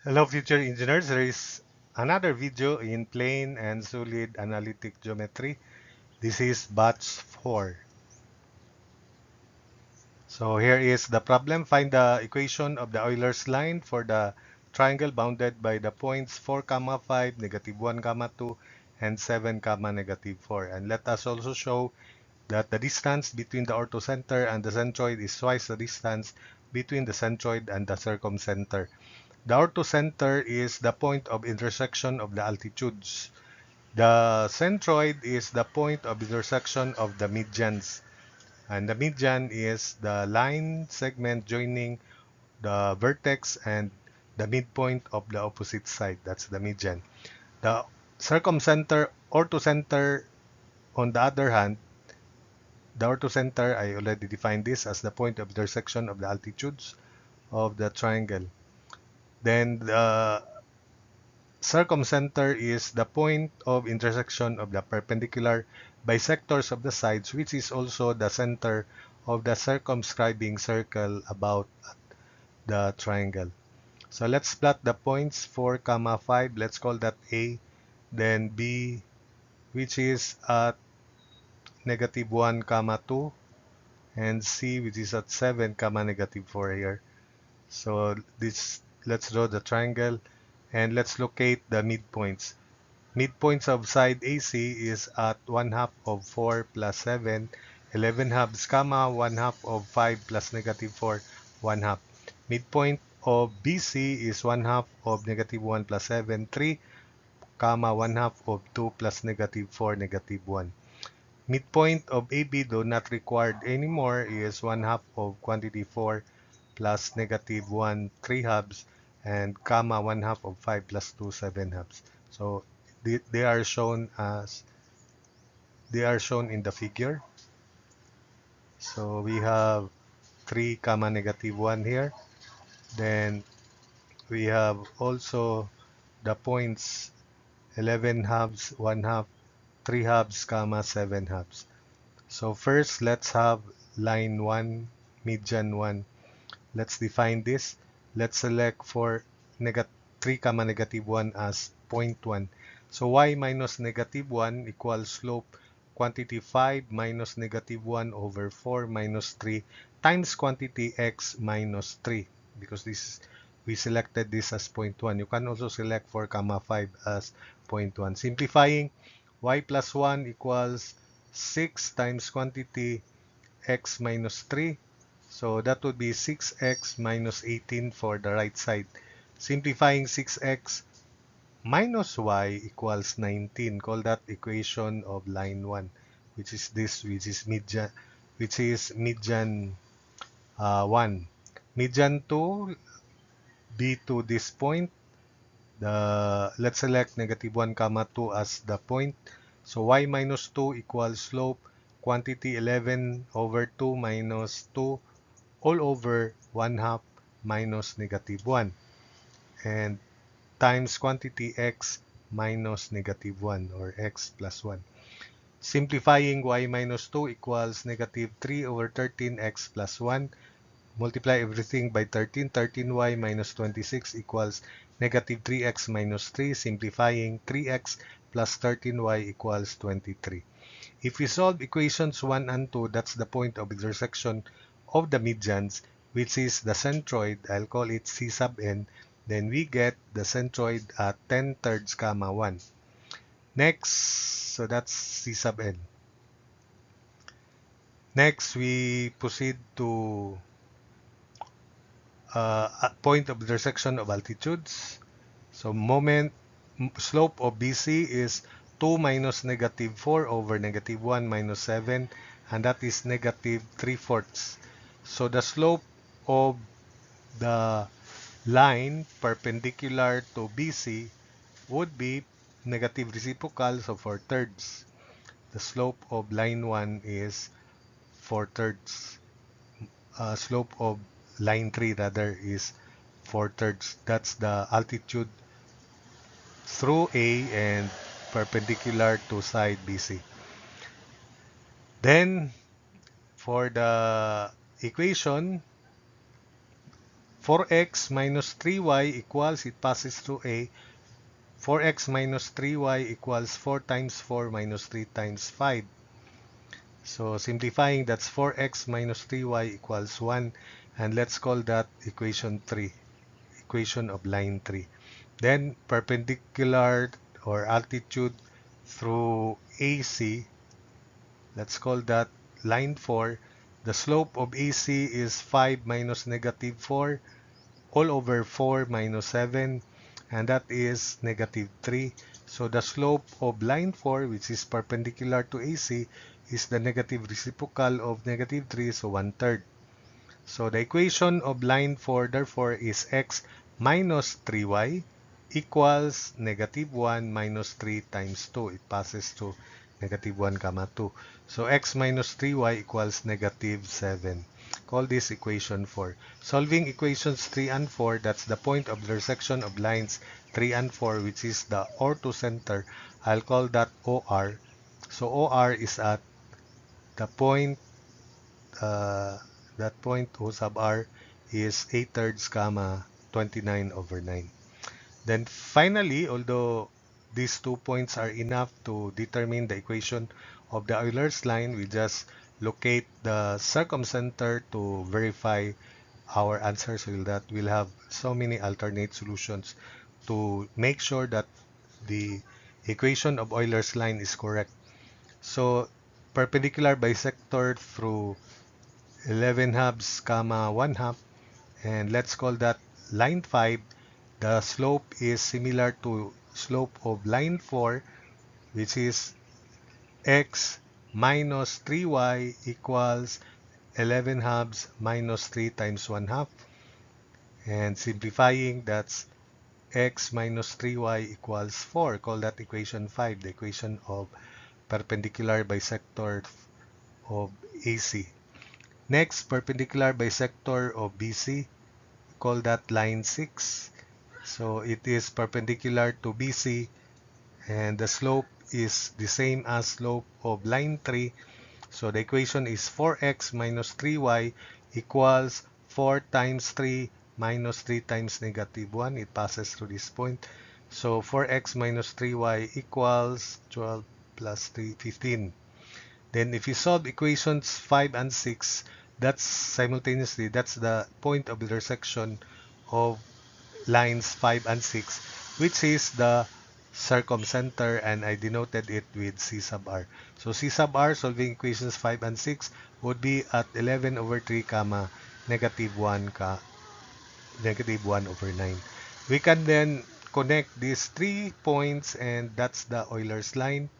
Hello future engineers, there is another video in plane and solid analytic geometry. This is batch 4. So here is the problem. Find the equation of the Euler's line for the triangle bounded by the points 4, 5, -1, 2, and 7, -4. And let us also show that the distance between the orthocenter and the centroid is twice the distance between the centroid and the circumcenter. The orthocenter is the point of intersection of the altitudes. The centroid is the point of intersection of the medians. And the median is the line segment joining the vertex and the midpoint of the opposite side. That's the median. The circumcenter, orthocenter, on the other hand, the orthocenter, I already defined this as the point of intersection of the altitudes of the triangle. Then the circumcenter is the point of intersection of the perpendicular bisectors of the sides, which is also the center of the circumscribing circle about the triangle. So let's plot the points 4, 5. Let's call that A. Then B, which is at -1, 2. And C, which is at 7, -4 here. So this, let's draw the triangle and let's locate the midpoints. Midpoints of side AC is at 1/2 of 4 plus 7, 11 halves, 1/2 of 5 plus -4, 1/2. Midpoint of BC is 1/2 of -1 plus 7, 3, 1/2 of 2 plus -4, -1. Midpoint of AB, though not required anymore, is 1/2 of quantity 4 plus -1, 3 halves, and 1/2 of 5 plus 2, 7 halves. So they are shown in the figure. So we have 3, -1 here. Then we have also the points 11 halves, 1/2, 3 halves, 7 halves. So first, let's have line 1, median 1. Let's define this. Let's select for 3, -1 as 0.1. So y minus -1 equals slope quantity 5 minus -1 over 4 minus 3 times quantity x minus 3, because we selected this as 0.1. You can also select 4, 5 as 0.1. Simplifying, y plus 1 equals 6 times quantity x minus 3. So that would be 6x minus 18 for the right side. Simplifying, 6x minus y equals 19. Call that equation of line 1, which is this, which is median 1. Median 2, be to this point. Let's select -1, 2 as the point. So y minus 2 equals slope quantity 11 over 2 minus 2 all over 1/2 minus -1, and times quantity x minus -1, or x plus 1. Simplifying, y minus 2 equals -3 over 13x plus 1. Multiply everything by 13. 13y minus 26 equals -3x minus 3. Simplifying, 3x plus 13y equals 23. If we solve equations 1 and 2, that's the point of intersection of the medians, which is the centroid. I'll call it C sub n. Then we get the centroid at 10/3, 1. Next, so that's C sub n. Next, we proceed to a point of intersection of altitudes. So slope of BC is 2 minus -4 over -1 minus 7, and that is -3/4. So the slope of the line perpendicular to BC would be negative reciprocal, so 4/3. The slope of line 1 is 4/3. Slope of line 3 rather is 4/3. That's the altitude through A and perpendicular to side BC. Then for the equation, 4x minus 3y equals, it passes through a, 4x minus 3y equals 4 times 4 minus 3 times 5. So simplifying, that's 4x minus 3y equals 1. And let's call that equation 3, equation of line 3. Then perpendicular or altitude through AC, let's call that line 4. The slope of AC is 5 minus negative 4 all over 4 minus 7, and that is negative 3. So the slope of line 4, which is perpendicular to AC, is the negative reciprocal of negative 3, so 1/3. So the equation of line 4 therefore is x minus 3y equals negative 1 minus 3 times 2. It passes to negative 1 comma 2. So x minus 3y equals negative 7. Call this equation 4. Solving equations 3 and 4, that's the point of the intersection of lines 3 and 4, which is the orthocenter. I'll call that OR. So OR is at the point, uh, that point O sub R is 8/3 comma 29 over 9. Then finally, although these 2 points are enough to determine the equation of the Euler's line, we just locate the circumcenter to verify our answer, so that we'll have so many alternate solutions to make sure that the equation of Euler's line is correct. So perpendicular bisector through 11 halves comma 1 half, and let's call that line 5. The slope is similar to slope of line 4, which is x minus 3y equals 11 halves minus 3 times 1 half. And simplifying, that's x minus 3y equals 4. Call that equation 5, the equation of perpendicular bisector of AC. Next, perpendicular bisector of BC, call that line 6. So it is perpendicular to BC, and the slope is the same as slope of line 3. So the equation is 4x minus 3y equals 4 times 3 minus 3 times negative 1. It passes through this point. So 4x minus 3y equals 12 plus 3, 15. Then if you solve equations 5 and 6, that's simultaneously, that's the point of intersection of lines 5 and 6, which is the circumcenter, and I denoted it with C sub r. So C sub r, solving equations 5 and 6, would be at 11 over 3 comma negative 1 over 9. We can then connect these 3 points, and that's the Euler's line.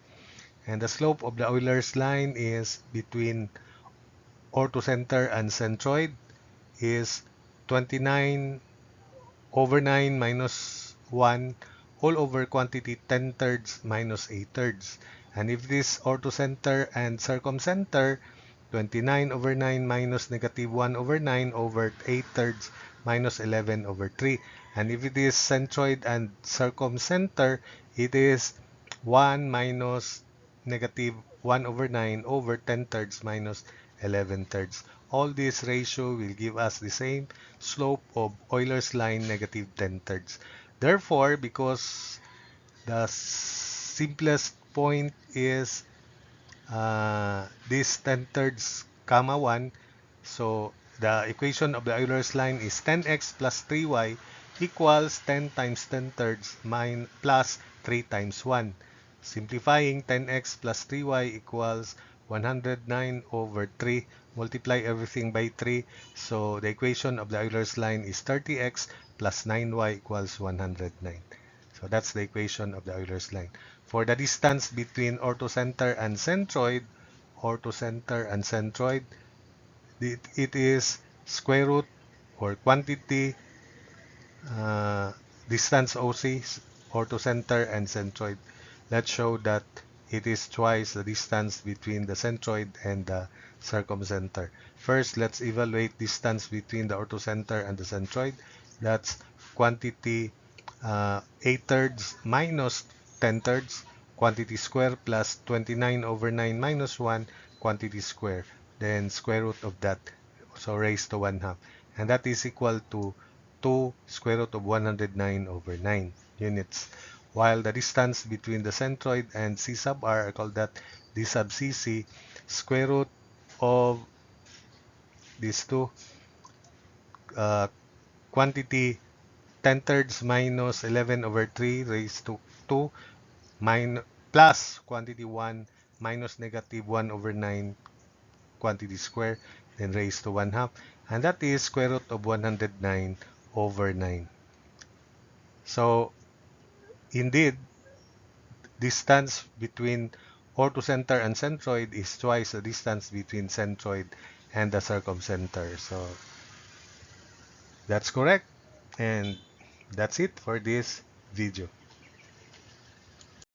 And the slope of the Euler's line is between orthocenter and centroid is 29 over 9 minus 1 all over quantity 10/3 minus 8/3. And if this orthocenter and circumcenter, 29 over 9 minus negative 1 over 9 over 8/3 minus 11 over 3. And if it is centroid and circumcenter, it is 1 minus negative 1 over 9 over 10/3 minus 11/3. All this ratio will give us the same slope of Euler's line, negative 10/3. Therefore, because the simplest point is this 10/3 comma 1, so the equation of the Euler's line is 10x plus 3y equals 10 times 10/3 plus 3 times 1. Simplifying, 10x plus 3y equals 109 over 3. Multiply everything by 3. So the equation of the Euler's line is 30x plus 9y equals 109. So that's the equation of the Euler's line. For the distance between orthocenter and centroid, it is square root or quantity distance OC, orthocenter and centroid. Let's show that it is twice the distance between the centroid and the circumcenter. First, let's evaluate distance between the orthocenter and the centroid. That's quantity 8/3 minus 10/3, quantity square plus 29 over 9 minus 1, quantity square. Then square root of that, so raised to 1/2. And that is equal to to square root of 109 over 9 units. While the distance between the centroid and C sub r, I call that D sub CC, square root of these two uh, quantity 10 thirds minus 11 over 3 raised to 2 plus quantity 1 minus negative 1 over 9 quantity square, then raised to 1 half, and that is square root of 109 over 9. So indeed, distance between orthocenter and centroid is twice the distance between centroid and the circumcenter. So that's correct, and that's it for this video.